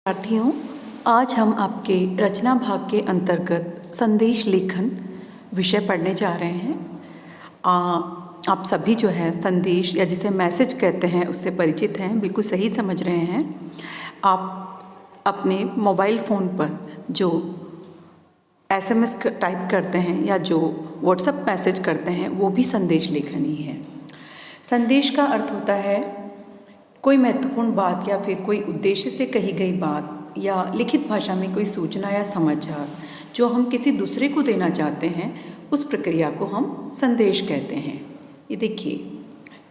विद्यार्थियों, आज हम आपके रचना भाग के अंतर्गत संदेश लेखन विषय पढ़ने जा रहे हैं। आप सभी जो है संदेश या जिसे मैसेज कहते हैं उससे परिचित हैं, बिल्कुल सही समझ रहे हैं। आप अपने मोबाइल फ़ोन पर जो SMS टाइप करते हैं या जो व्हाट्सएप मैसेज करते हैं वो भी संदेश लेखन ही है। संदेश का अर्थ होता है कोई महत्वपूर्ण बात या फिर कोई उद्देश्य से कही गई बात या लिखित भाषा में कोई सूचना या समाचार जो हम किसी दूसरे को देना चाहते हैं, उस प्रक्रिया को हम संदेश कहते हैं। ये देखिए,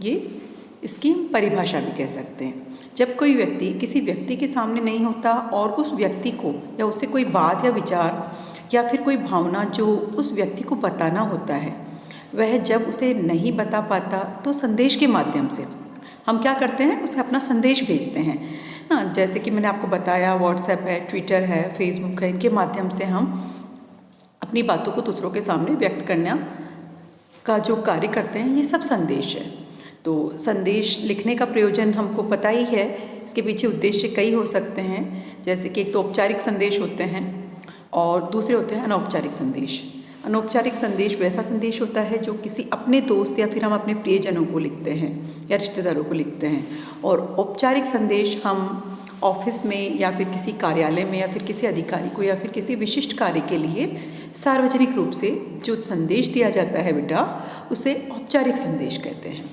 ये इसकी हम परिभाषा भी कह सकते हैं। जब कोई व्यक्ति किसी व्यक्ति के सामने नहीं होता और उस व्यक्ति को या उससे कोई बात या विचार या फिर कोई भावना जो उस व्यक्ति को बताना होता है, वह जब उसे नहीं बता पाता तो संदेश के माध्यम से हम क्या करते हैं, उसे अपना संदेश भेजते हैं ना। जैसे कि मैंने आपको बताया, व्हाट्सएप है, ट्विटर है, फेसबुक है, इनके माध्यम से हम अपनी बातों को दूसरों के सामने व्यक्त करने का जो कार्य करते हैं, ये सब संदेश है। तो संदेश लिखने का प्रयोजन हमको पता ही है, इसके पीछे उद्देश्य कई हो सकते हैं। जैसे कि एक तो औपचारिक संदेश होते हैं और दूसरे होते हैं अनौपचारिक संदेश। अनौपचारिक संदेश वैसा संदेश होता है जो किसी अपने दोस्त या फिर हम अपने प्रियजनों को लिखते हैं या रिश्तेदारों को लिखते हैं। और औपचारिक संदेश हम ऑफिस में या फिर किसी कार्यालय में या फिर किसी अधिकारी को या फिर किसी विशिष्ट कार्य के लिए सार्वजनिक रूप से जो संदेश दिया जाता है बेटा, उसे औपचारिक संदेश कहते हैं।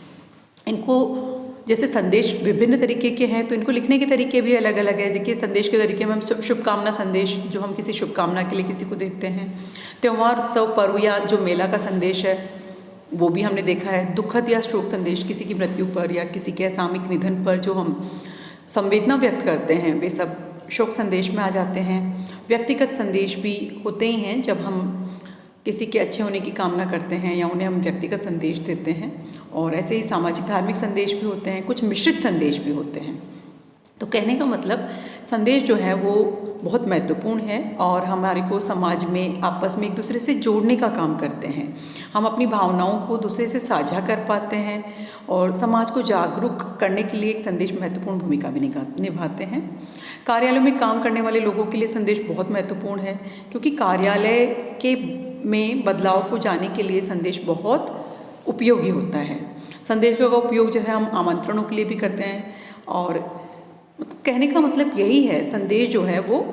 इनको जैसे संदेश विभिन्न तरीके के हैं तो इनको लिखने के तरीके भी अलग अलग है। देखिए, संदेश के तरीके में हम शुभकामना संदेश जो हम किसी शुभकामना के लिए किसी को देते हैं, त्यौहार, उत्सव, पर्व या जो मेला का संदेश है वो भी हमने देखा है। दुखद या शोक संदेश किसी की मृत्यु पर या किसी के असामयिक निधन पर जो हम संवेदना व्यक्त करते हैं, वे सब शोक संदेश में आ जाते हैं। व्यक्तिगत संदेश भी होते ही हैं जब हम किसी के अच्छे होने की कामना करते हैं या उन्हें हम व्यक्तिगत संदेश देते हैं। और ऐसे ही सामाजिक धार्मिक संदेश भी होते हैं, कुछ मिश्रित संदेश भी होते हैं। तो कहने का मतलब, संदेश जो है वो बहुत महत्वपूर्ण है और हमारे को समाज में आपस में एक दूसरे से जोड़ने का काम करते हैं। हम अपनी भावनाओं को दूसरे से साझा कर पाते हैं और समाज को जागरूक करने के लिए एक संदेश महत्वपूर्ण भूमिका भी निभाते हैं। कार्यालयों में काम करने वाले लोगों के लिए संदेश बहुत महत्वपूर्ण है, क्योंकि कार्यालय के में बदलाव को जाने के लिए संदेश बहुत उपयोगी होता है। संदेश का उपयोग जो है हम आमंत्रणों के लिए भी करते हैं। और कहने का मतलब यही है, संदेश जो है वो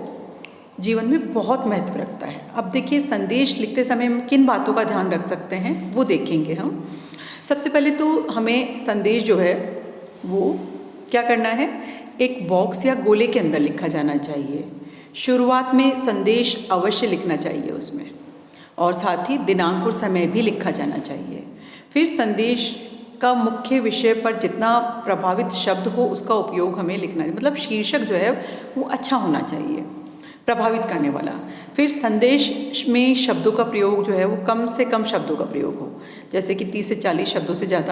जीवन में बहुत महत्व रखता है। अब देखिए, संदेश लिखते समय हम किन बातों का ध्यान रख सकते हैं वो देखेंगे हम। सबसे पहले तो हमें संदेश जो है वो क्या करना है, एक बॉक्स या गोले के अंदर लिखा जाना चाहिए। शुरुआत में संदेश अवश्य लिखना चाहिए उसमें, और साथ ही दिनांक और समय भी लिखा जाना चाहिए। फिर संदेश का मुख्य विषय पर जितना प्रभावित शब्द हो उसका उपयोग हमें लिखना है, मतलब शीर्षक जो है वो अच्छा होना चाहिए, प्रभावित करने वाला। फिर संदेश में शब्दों का प्रयोग जो है वो कम से कम शब्दों का प्रयोग हो, जैसे कि 30 से 40 शब्दों से ज़्यादा